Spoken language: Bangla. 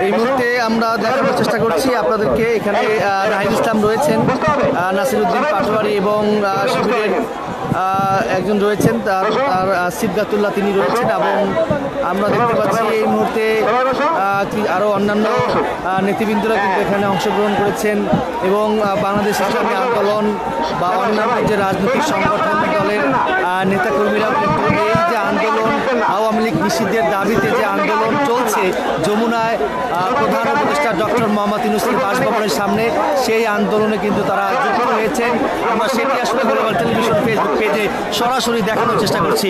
এই মুহূর্তে আমরা দেখানোর চেষ্টা করছি আপনাদেরকে। এখানে রাহিল ইসলাম রয়েছেন, নাসিরউদ্দিন পাটোয়ারি এবং শিবিরের একজন রয়েছেন, তার সিবগাতুল্লাহ তিনি রয়েছেন, এবং আমরা দেখতে পাচ্ছি এই মুহূর্তে আরও অন্যান্য নেতৃবৃন্দরা কিন্তু এখানে অংশগ্রহণ করেছেন এবং বাংলাদেশ ইসলামী আন্দোলন বা অন্যান্য যে রাজনৈতিক সংগঠন দলের নেতাকর্মীরাও কিন্তু এই যে আন্দোলন, আওয়ামী লীগ নিষিদ্ধের দাবিতে যে আন্দোলন চলছে যমুনায় প্রধান উপদেষ্টা ডক্টর মোহাম্মদ ইউনূসের বাসভবনের সামনে, সেই আন্দোলনে কিন্তু তারা যুক্ত হয়েছেন। আমরা সেটি আসলে গ্লোবাল টেলিভিশন ফেসবুক পেজে সরাসরি দেখানোর চেষ্টা করছি।